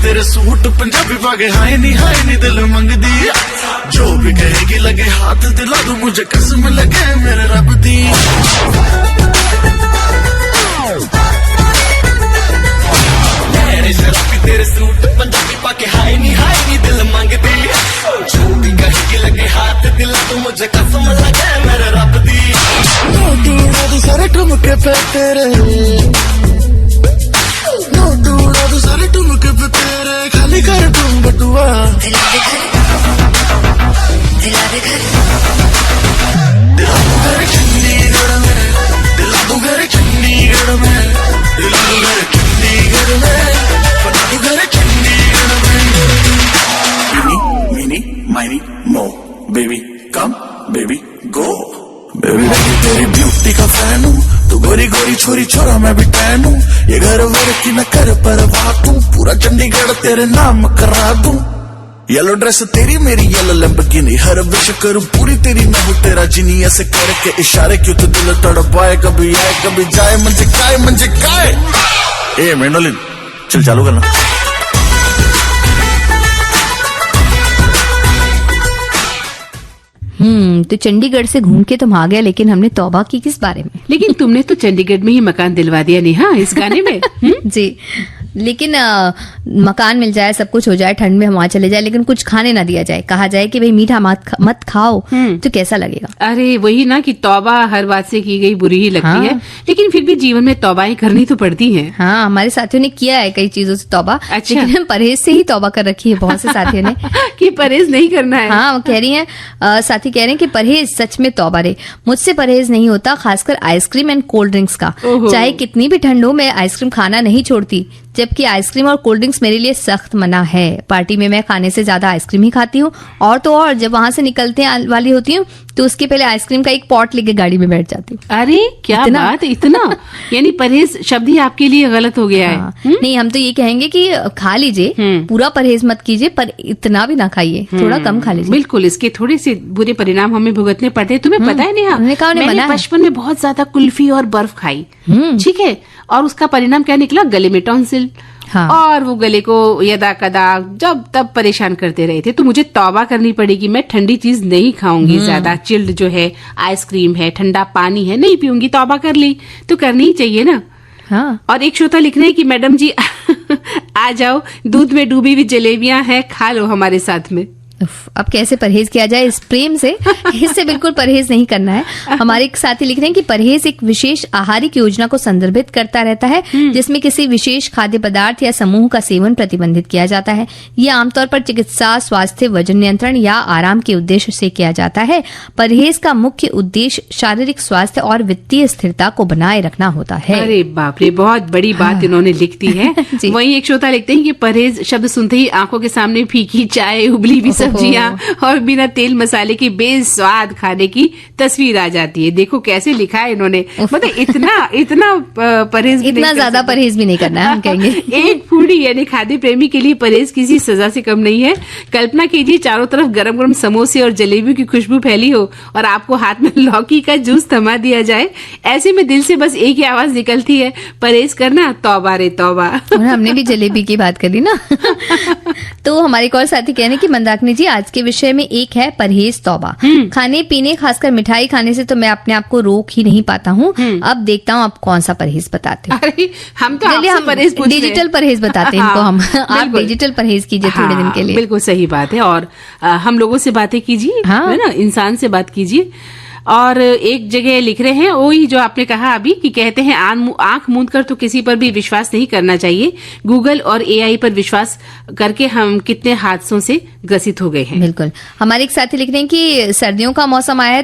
तेरे सूट पंजाबी पागे हाय नी दिल मंगदी, जो भी कहेगी लगे हाथ दिला दूं, मुझे कसम लगे मेरे रब दी। मेरे शराबी तेरे सूट पंजाबी पाके हाय नी दिल मंगदी, जो भी कहेगी लगे हाथ दिला दूं, मुझे कसम लगे मेरे रब दी। नोटू सारे ठुमके पे तेरे, नोटू सारे ठुमके पे तेरे, खाली कर दूं बटुआ। दिला दे घर, दिला दे घर, दिला दू घर चंडीगढ़ में, दिला दू घर चंडीगढ़ में, दिला दू घर चंडीगढ़ में, बना दू घर चंडीगढ़ में। मिनी माइनी मो, बेबी कम बेबी गो, बेबी बेबी तेरी ब्यूटी का फैन हूँ, तू गोरी गोरी छोरी छोरा मैं भी टैन हूँ, ये घर वर की न कर परवाह तू, पूरा चंडीगढ़ तेरे नाम करा दूं। येलो ड्रेस तेरी मेरी येलो लैम्बोर्गिनी, हर विश करूं पूरी तेरी ना हो तेरा जिनी, ऐसे करके इशारे क्यों तो दिल तड़पाए, कभी आए कभी जाए, मंजे काय। ए मेंडोलिन चल चालू करना। तो चंडीगढ़ से घूम के तुम आ गए, लेकिन हमने तौबा की किस बारे में? लेकिन तुमने तो चंडीगढ़ में ही मकान दिलवा दिया नेहा इस गाने में। जी, लेकिन मकान मिल जाए, सब कुछ हो जाए, ठंड में हम वहां चले जाए, लेकिन कुछ खाने ना दिया जाए, कहा जाए कि भाई मीठा मत खाओ, तो कैसा लगेगा? अरे वही ना कि तौबा हर बात से की गई बुरी ही लगती है, लेकिन फिर भी जीवन में तौबाएं करनी तो पड़ती हैं। हाँ, हमारे साथियों ने किया है कई चीजों से तौबा। अच्छा। लेकिन परहेज से ही तौबा कर रखी है बहुत से साथियों ने। कि परहेज नहीं करना है। हाँ, वो कह रही हैं, साथी कह रहे हैं कि परहेज सच में तौबा रे, मुझसे परहेज नहीं होता, खासकर आइसक्रीम एंड कोल्ड ड्रिंक्स का। चाहे कितनी भी ठंड हो, मैं आइसक्रीम खाना नहीं छोड़ती, जबकि आइसक्रीम और कोल्ड ड्रिंक्स मेरे लिए सख्त मना है। पार्टी में मैं खाने से ज्यादा आइसक्रीम ही खाती हूँ, और तो और जब वहां से निकलते वाली होती हूँ तो उसके पहले आइसक्रीम का एक पॉट लेके गाड़ी में बैठ जाती हूँ। अरे क्या बात, इतना यानी परहेज शब्द ही आपके लिए गलत हो गया है। नहीं, हम तो ये कहेंगे कि खा लीजिए, पूरा परहेज मत कीजिए, पर इतना भी ना खाइए, थोड़ा कम खा लीजिए। बिल्कुल, इसके थोड़े से बुरे परिणाम हमें भुगतने पड़ते हैं। तुम्हें पता है नेहा, मैंने बचपन में बहुत ज्यादा कुल्फी और बर्फ खाई, ठीक है, और उसका परिणाम क्या निकला? गले में टॉन्सिल। हाँ। और वो गले को यदा कदा जब तब परेशान करते रहे थे। तो मुझे तौबा करनी पड़ेगी, मैं ठंडी चीज नहीं खाऊंगी, ज्यादा चिल्ड जो है, आइसक्रीम है, ठंडा पानी है, नहीं पीऊंगी। तौबा कर ली तो करनी ही चाहिए ना। हाँ। और एक श्रोता लिख रहे हैं कि मैडम जी आ जाओ, दूध में डूबी हुई जलेबियां हैं, खा लो हमारे साथ में। अब कैसे परहेज किया जाए इस प्रेम से? इससे बिल्कुल परहेज नहीं करना है। हमारे एक साथी लिख रहे हैं कि परहेज एक विशेष आहारिक योजना को संदर्भित करता रहता है, जिसमें किसी विशेष खाद्य पदार्थ या समूह का सेवन प्रतिबंधित किया जाता है। ये आमतौर पर चिकित्सा, स्वास्थ्य, वजन नियंत्रण या आराम के उद्देश्य से किया जाता है। परहेज का मुख्य उद्देश्य शारीरिक स्वास्थ्य और वित्तीय स्थिरता को बनाए रखना होता है। अरे बाप रे, बहुत बड़ी बात इन्होंने लिख दी है। वहीं एक श्रोता लिखते हैं कि परहेज शब्द सुनते ही आंखों के सामने फीकी चाय, उबली हुई सब्जियां और बिना तेल मसाले की बेस्वाद खाने की तस्वीर आ जाती है। देखो कैसे लिखा है इन्होंने, मतलब इतना परहेज, इतना ज्यादा परहेज भी नहीं करना है, हम कहेंगे। एक फूडी यानी खाद्य प्रेमी के लिए परहेज किसी सजा से कम नहीं है। कल्पना कीजिए, चारों तरफ गरम गरम समोसे और जलेबी की खुशबू फैली हो और आपको हाथ में लौकी का जूस थमा दिया जाए। ऐसे में दिल से बस एक ही आवाज निकलती है, परहेज करना, तौबा रे तौबा। और हमने भी जलेबी की बात करी ना। तो हमारे एक और साथी कह रहे हैं कि मंदाकिनी जी, आज के विषय में एक है परहेज तौबा। खाने पीने, खासकर मिठाई खाने से तो मैं अपने आप को रोक ही नहीं पाता हूँ। अब देखता हूँ आप कौन सा परहेज बताते हो। अरे हम तो आपसे परहेज पूछ रहे हैं। डिजिटल परहेज बताते हैं इनको हम। आप डिजिटल परहेज कीजिए थोड़े दिन के लिए। बिल्कुल सही बात है। और हम लोगों से बातें कीजिए, है ना, इंसान से बात कीजिए। और एक जगह लिख रहे हैं वही जो आपने कहा अभी, कि कहते हैं आंख मूंद कर तो किसी पर भी विश्वास नहीं करना चाहिए। गूगल और एआई पर विश्वास करके हम कितने हादसों से ग्रसित हो गए हैं। बिल्कुल। हमारे एक साथी लिख रहे हैं कि सर्दियों का मौसम आया है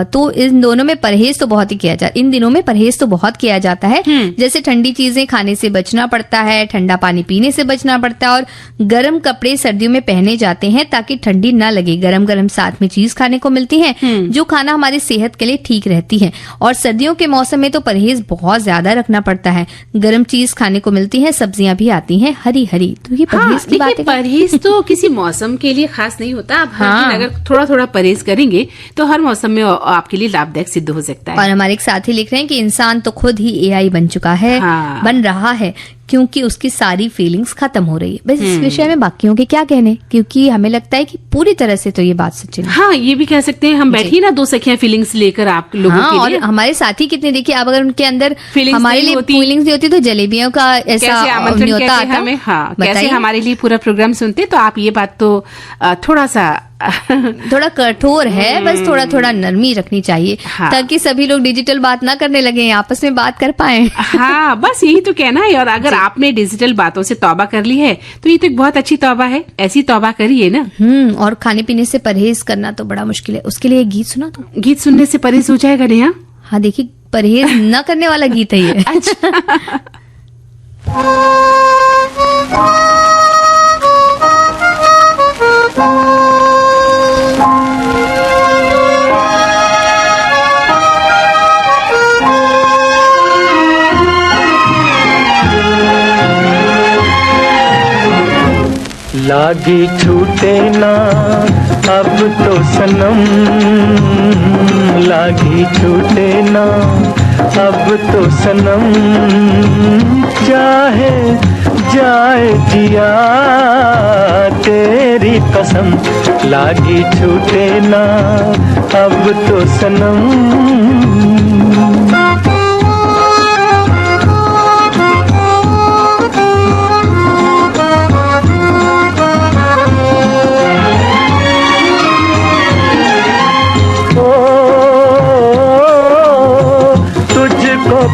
तो इन दोनों में परहेज तो बहुत ही किया जाता है। इन दिनों में परहेज तो बहुत किया जाता है। जैसे ठंडी चीजें खाने से बचना पड़ता है, ठंडा पानी पीने से बचना पड़ता है, और गर्म कपड़े सर्दियों में पहने जाते हैं ताकि ठंडी ना लगे। गरम गरम साथ में चीज खाने को मिलती है जो खाना हमारी सेहत के लिए ठीक रहती है। और सर्दियों के मौसम में तो परहेज बहुत ज्यादा रखना पड़ता है। गर्म चीज खाने को मिलती है, सब्जियां भी आती हैं हरी हरी। तो ये परहेज की बात है। परहेज तो किसी मौसम के लिए खास नहीं होता। आप हर दिन अगर थोड़ा थोड़ा परहेज करेंगे तो हर मौसम में आपके लिए लाभदायक सिद्ध हो सकता है। और हमारे एक साथी लिख रहे हैं कि इंसान तो खुद ही एआई बन चुका है, बन रहा है, क्योंकि उसकी सारी फीलिंग्स खत्म हो रही है। बस इस विषय में बाकियों के क्या कहने, क्योंकि हमें लगता है कि पूरी तरह से तो ये बात सच्ची नहीं। हाँ, ये भी कह सकते हैं। हम बैठिए ना दो सखियां फीलिंग्स लेकर आप लोगों के लिए। और हमारे साथी कितने, देखिए आप अगर उनके अंदर हमारे लिए फीलिंग्स नहीं होती तो जलेबियों का ऐसा नहीं होता हमें। हाँ, कैसे हमारे लिए पूरा प्रोग्राम सुनते। तो आप ये बात तो थोड़ा सा थोड़ा कठोर है, बस थोड़ा थोड़ा नरमी रखनी चाहिए। ताकि सभी लोग डिजिटल बात ना करने लगे, आपस में बात कर पाए। हाँ, बस यही तो कहना है। और अगर आपने डिजिटल बातों से तौबा कर ली है तो ये तो एक बहुत अच्छी तौबा है। ऐसी तौबा करिए ना। और खाने पीने से परहेज करना तो बड़ा मुश्किल है। उसके लिए गीत सुना दो। गीत सुनने से परहेज हो जाएगा नेहा? हाँ, देखिए परहेज न करने वाला गीत है ये। अच्छा। लागी छूटे ना अब तो सनम, लागी छूटे ना अब तो सनम चाहे जाए जिया तेरी कसम लागी छूटे ना अब तो सनम।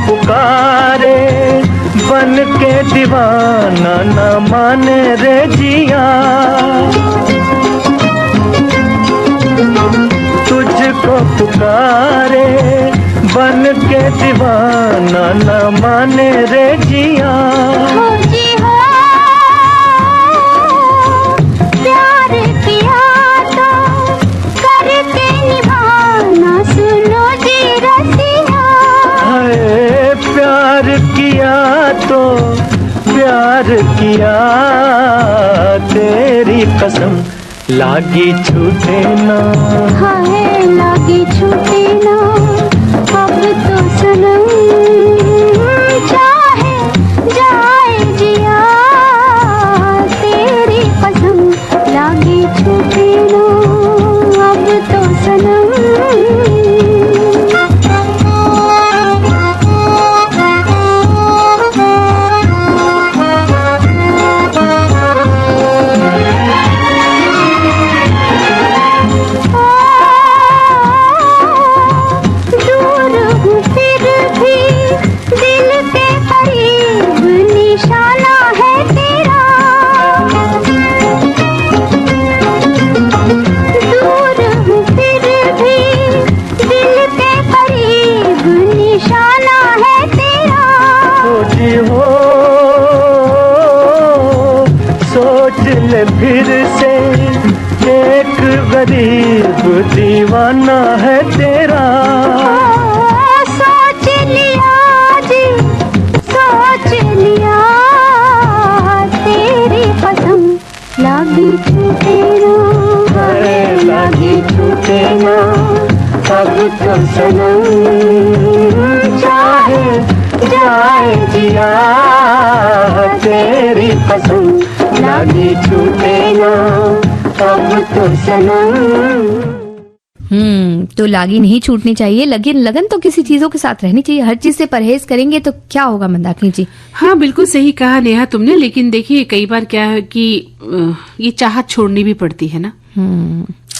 पुकारे बन के दीवाना न माने रे जिया, तुझको पुकारे बन के दीवाना न माने रे जिया। प्यार किया तो करके निभाना सुनो जी रसिया। प्यार किया तो प्यार किया तेरी कसम लागी छूटे ना, हाय लागी छूटे ना अब तो सनम चाहे जाए जिया तेरी कसम लागी छूटे ना अब तो सनम। फिर से एक गरीब दीवाना है तेरा। सोच लिया जी सोच लिया तेरी कसम लागी छूटे ना, लागी छूटे ना अब तो सनम चाहे जाए जिया तेरी कसम लागी छूटे ना अब तो सनम। तो लागी नहीं छूटनी चाहिए, लगन तो किसी चीजों के साथ रहनी चाहिए। हर चीज से परहेज करेंगे तो क्या होगा मंदाकिनी जी? हाँ बिल्कुल सही कहा नेहा तुमने, लेकिन देखिए कई बार क्या है कि ये चाहत छोड़नी भी पड़ती है ना।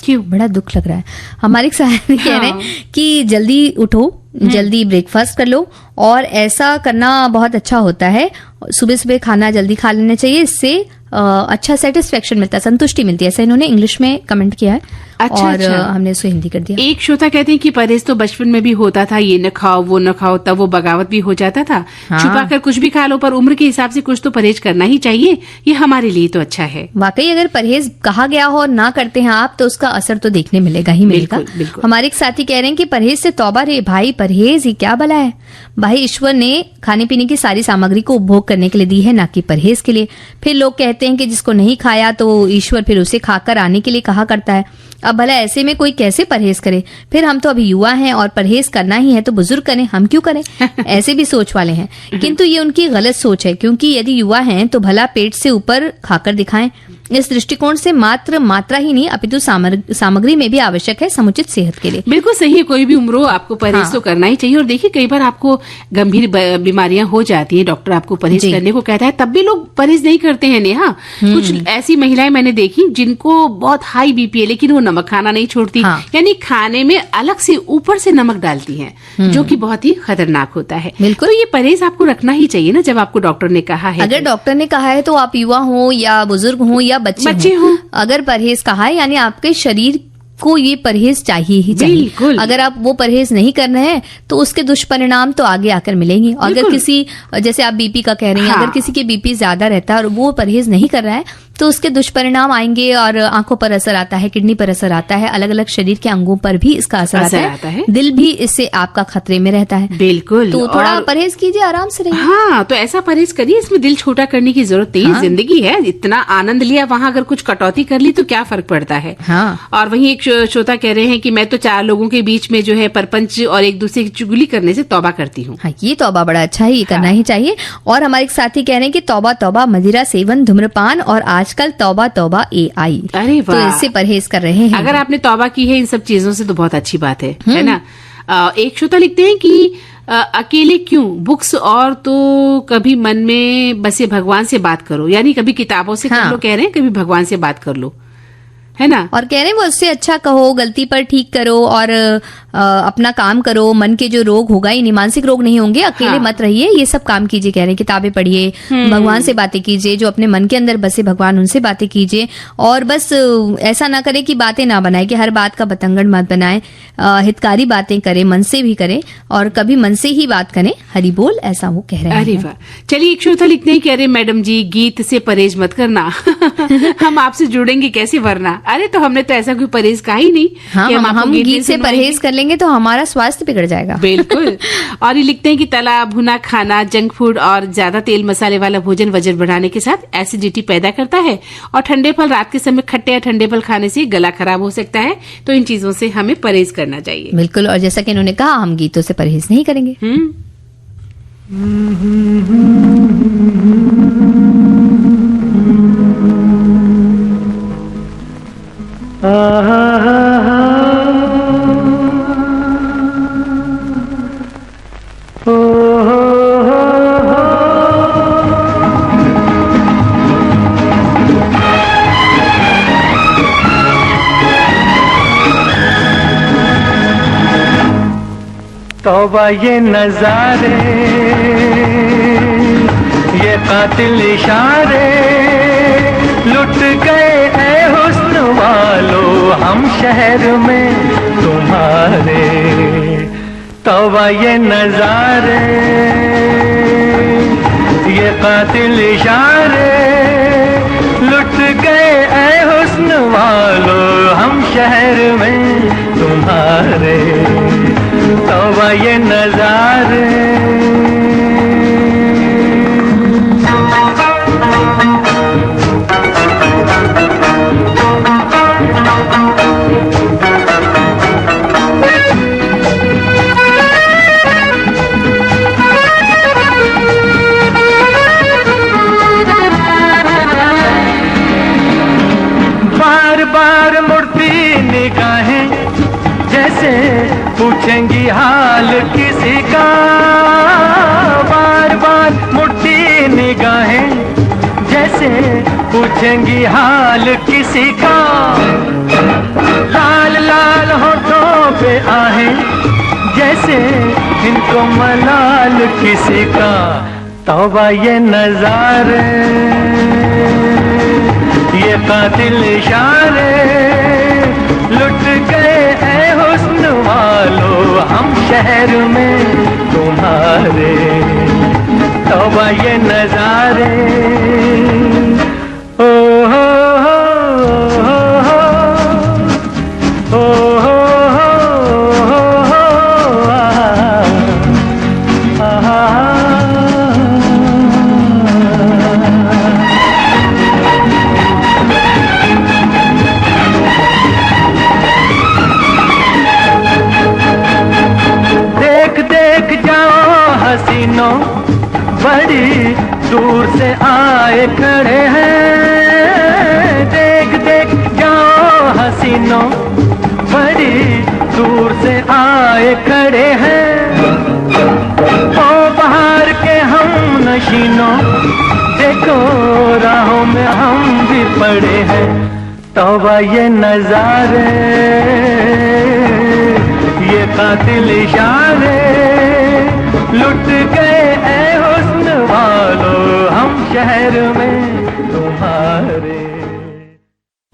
क्यों? बड़ा दुख लग रहा है। हमारे साथी कह रहे हैं कि जल्दी उठो, जल्दी ब्रेकफास्ट कर लो, और ऐसा करना बहुत अच्छा होता है। सुबह सुबह खाना जल्दी खा लेना चाहिए, इससे अच्छा सेटिस्फेक्शन मिलता है, संतुष्टि मिलती है। ऐसा इन्होंने इंग्लिश में कमेंट किया है। और हमने उसको हिंदी कर दिया। एक श्रोता कहते हैं कि परहेज तो बचपन में भी होता था, ये न खाओ वो न खाओ, तब वो बगावत भी हो जाता था। हाँ। छुपा कर कुछ भी खा लो, पर उम्र के हिसाब से कुछ तो परहेज करना ही चाहिए, ये हमारे लिए तो अच्छा है। वाकई अगर परहेज कहा गया हो और ना करते हैं आप, तो उसका असर तो देखने मिलेगा ही मिलेगा। बिल्कुल, बिल्कुल। हमारे एक साथी कह रहे हैं कि परहेज से तौबा रे भाई, परहेज ही क्या भला है भाई, ईश्वर ने खाने पीने की सारी सामग्री को उपभोग करने के लिए दी है, ना कि परहेज के लिए। फिर लोग कहते हैं कि जिसको नहीं खाया तो ईश्वर फिर उसे खाकर आने के लिए कहा करता है। अब भला ऐसे में कोई कैसे परहेज करे? फिर हम तो अभी युवा हैं और परहेज करना ही है तो बुजुर्ग करें, हम क्यों करें? ऐसे भी सोच वाले हैं, किंतु ये उनकी गलत सोच है, क्योंकि यदि युवा हैं तो भला पेट से ऊपर खाकर दिखाएं। इस दृष्टिकोण से मात्र मात्रा ही नहीं अपितु सामग्री में भी आवश्यक है समुचित सेहत के लिए। बिल्कुल सही है, कोई भी उम्र हो आपको परहेज तो करना ही चाहिए। और देखिए कई बार आपको गंभीर बीमारियां हो जाती हैं, डॉक्टर आपको परहेज करने को कहता है, तब भी लोग परहेज नहीं करते हैं नेहा। कुछ ऐसी महिलाएं मैंने देखी जिनको बहुत हाई बीपी है, लेकिन वो नमक खाना नहीं छोड़ती। यानी खाने में अलग से ऊपर से नमक डालती हैं, जो कि बहुत ही खतरनाक होता है। बिल्कुल, तो ये परहेज आपको रखना ही चाहिए ना, जब आपको डॉक्टर ने कहा है। अगर डॉक्टर ने कहा है तो आप युवा हो या बुजुर्ग हो या बच्चे हो, अगर परहेज कहा है यानी आपके शरीर को ये परहेज चाहिए ही चाहिए। अगर आप वो परहेज नहीं कर रहे हैं तो उसके दुष्परिणाम तो आगे आकर मिलेंगे। अगर किसी, जैसे आप बीपी का कह रहे हैं, अगर किसी के बीपी ज्यादा रहता है और वो परहेज नहीं कर रहा है तो उसके दुष्परिणाम आएंगे और आंखों पर असर आता है, किडनी पर असर आता है, अलग अलग शरीर के अंगों पर भी इसका असर आता है। दिल भी इससे आपका खतरे में रहता है। बिल्कुल। तो थोड़ा परहेज कीजिए, आराम से रहिए। हाँ, तो ऐसा परहेज करिए, इसमें दिल छोटा करने की जरूरत नहीं। हाँ। जिंदगी है, इतना आनंद लिया, वहाँ अगर कुछ कटौती कर ली तो क्या फर्क पड़ता है। हाँ। और वहीं एक श्रोता कह रहे हैं कि मैं तो 4 लोगों के बीच में जो है परपंच और एक दूसरे की चुगली करने से तौबा करती हूँ। हाँ, ये तौबा बड़ा अच्छा है, ये करना ही चाहिए। और हमारे एक साथी कह रहे हैं कि तौबा तौबा, मदिरा सेवन, धूम्रपान और आजकल तौबा तौबा AI। अरे वाह, तो इससे परहेज कर रहे हैं। अगर आपने तौबा की है इन सब चीजों से तो बहुत अच्छी बात है ना। एक श्रोता लिखते हैं कि अकेले क्यों, बुक्स और तो कभी मन में बसे भगवान से बात करो, यानी कभी किताबों से कर लो, कह रहे हैं कभी भगवान से बात कर लो, है ना। और कह रहे हैं वो उससे अच्छा कहो, गलती पर ठीक करो और अपना काम करो। मन के जो रोग होगा, इन्हीं मानसिक रोग नहीं होंगे, अकेले मत रहिए, ये सब काम कीजिए। कह रहे हैं किताबें पढ़िए, भगवान से बातें कीजिए, जो अपने मन के अंदर बसे भगवान उनसे बातें कीजिए। और बस ऐसा ना करे कि बातें ना बनाए, कि हर बात का बतंगड़ मत बनाए, हितकारी बातें करें, मन से भी करें और कभी मन से ही बात करें। हरि बोल, ऐसा वो कह रहे हैं। अरे वाह, चलिए एक श्रोता लिखते हैं कि अरे मैडम जी, गीत से परहेज मत करना। हम आपसे जुड़ेंगे कैसे वरना। अरे तो हमने तो ऐसा कोई परहेज कहा ही नहीं। हाँ, हम गीत से परहेज कर लेंगे तो हमारा स्वास्थ्य बिगड़ जाएगा। बिल्कुल। और ये लिखते हैं कि तला भुना खाना, जंक फूड और ज्यादा तेल मसाले वाला भोजन वजन बढ़ाने के साथ एसिडिटी पैदा करता है और ठंडे फल, रात के समय खट्टे या ठंडे फल खाने से गला खराब हो सकता है। तो इन चीजों से हमें परहेज करना चाहिए। बिल्कुल। और जैसा कि इन्होंने कहा, हम गीतों से परहेज नहीं करेंगे। तौबा ये नजारे, ये कातिल इशारे, लुट गए ऐ हुस्न वालो हम शहर में तुम्हारे। तौबा ये नजारे, ये कातिल इशारे, लुट गए ऐ हुस्न वालो हम शहर में तुम्हारे। तौबा ये नजारे। बार बार मुड़ती निगाहें, जैसे पूछेंगी हाल किसी का। बार बार मुड़ती निगाहें, जैसे पूछेंगी हाल किसी का। लाल लाल होठों पे आहें, जैसे इनको मलाल किसी का। तौबा ये नजारे, ये कातिल इशारे, लुट गए ऐ हुस्न वालो हम शहर में तुम्हारे। तौबा ये नजारे। ओ हो हो हो हो हो हसीनों बड़ी दूर से आए खड़े हैं। देख देख जाओ हसीनों, बड़ी दूर से आए खड़े हैं। ओ बाहर के हम नशीनों, देखो राहों में हम भी पड़े हैं। तौबा ये नजारे, ये कातिल इशारे, लुट गए ऐ हुस्न वालो हम शहर में तुम्हारे।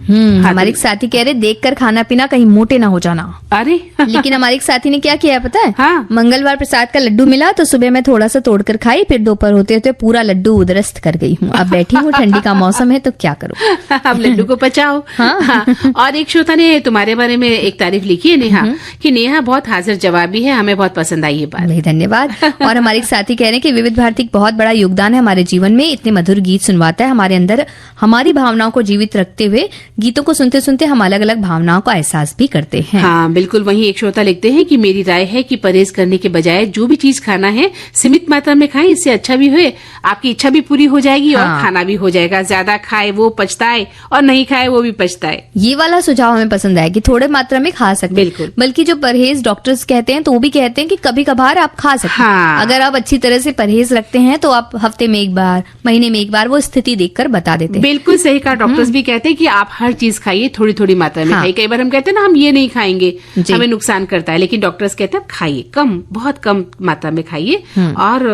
हाँ, हमारे एक साथी कह रहे देखकर खाना पीना कहीं मोटे ना हो जाना। अरे लेकिन हमारे एक साथी ने क्या किया है पता है? हाँ। मंगलवार प्रसाद का लड्डू मिला तो सुबह मैं थोड़ा सा तोड़कर खाई, फिर दोपहर होते होते पूरा लड्डू उदरस्त कर गई हूँ। अब बैठी हूँ, ठंडी का मौसम है तो क्या करूँ। अब लड्डू को पचाओ। हाँ। और एक श्रोता ने तुम्हारे बारे में एक तारीफ लिखी है नेहा, कि नेहा बहुत हाजिर जवाबी है, हमें बहुत पसंद आई ये बात। भाई धन्यवाद। और हमारे एक साथी कह रहे हैं कि विविध भारती बहुत बड़ा योगदान है हमारे जीवन में, इतने मधुर गीत सुनवाता है, हमारे अंदर हमारी भावनाओं को जीवित रखते हुए गीतों को सुनते सुनते हम अलग अलग भावनाओं का एहसास भी करते हैं। हाँ बिल्कुल। वहीं एक श्रोता लिखते हैं कि मेरी राय है कि परहेज करने के बजाय जो भी चीज खाना है सीमित मात्रा में खाएं, इससे अच्छा भी हुए, आपकी इच्छा भी पूरी हो जाएगी और खाना भी हो जाएगा। ज्यादा खाए वो पछताए और नहीं खाए वो भी पछताए। ये वाला सुझाव हमें पसंद आया कि थोड़े मात्रा में खा सकते हैं। बिल्कुल। बल्कि जो परहेज डॉक्टर्स कहते हैं तो वो भी कहते हैं कि कभी कभार आप खा सकते हैं। हाँ। अगर आप अच्छी तरह से परहेज रखते हैं तो आप हफ्ते में एक बार, महीने में एक बार वो स्थिति देखकर बता देते हैं। बिल्कुल सही कहा। डॉक्टर्स भी कहते हैं कि आप हर चीज खाइए, थोड़ी थोड़ी मात्रा में हाँ। खाइए। कई बार हम कहते हैं ना हम ये नहीं खाएंगे, जी। हमें नुकसान करता है, लेकिन डॉक्टर्स कहते हैं खाइए, कम, बहुत कम मात्रा में खाइए। और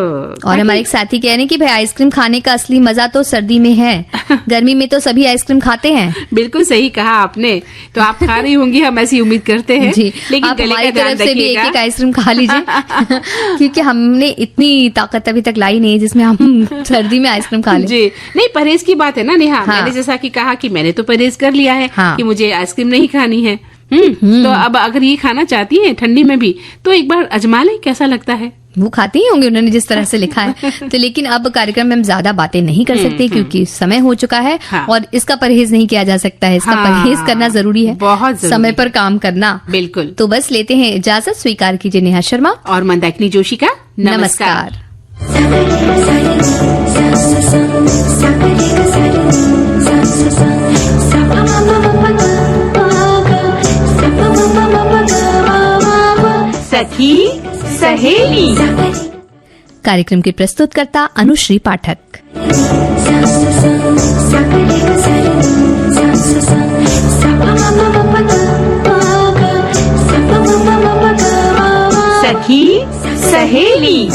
हमारे एक साथी कह रहे हैं कि भाई आइसक्रीम खाने का असली मजा तो सर्दी में है, गर्मी में तो सभी आइसक्रीम खाते हैं। बिल्कुल सही कहा आपने। तो आप खा रही होंगी, हम ऐसी उम्मीद करते हैं। जी, लेकिन आप गले हमारी का ध्यान तरफ से भी रखिएगा। एक आइसक्रीम खा लीजिए क्योंकि हमने इतनी ताकत अभी तक लाई नहीं जिसमें हम सर्दी में आइसक्रीम खा लें। जी नहीं, परहेज की बात है ना नेहा। हाँ। मैंने जैसा कि कहा कि मैंने तो परहेज कर लिया है हाँ। कि मुझे आइसक्रीम नहीं खानी है। तो अब अगर ये खाना चाहती है ठंडी में भी तो एक बार अजमा लें, कैसा लगता है। वो खाते ही होंगे उन्होंने जिस तरह से लिखा है। तो लेकिन अब कार्यक्रम में हम ज्यादा बातें नहीं कर सकते क्योंकि समय हो चुका है। हाँ। और इसका परहेज नहीं किया जा सकता है, इसका हाँ। परहेज करना जरूरी है, बहुत जरूरी समय है। पर काम करना। बिल्कुल। तो बस लेते हैं इजाजत, स्वीकार कीजिए नेहा शर्मा और मंदाकिनी जोशी का नमस्कार। सखी सहेली। कार्यक्रम की प्रस्तुतकर्ता अनुश्री पाठक। सखी सहेली।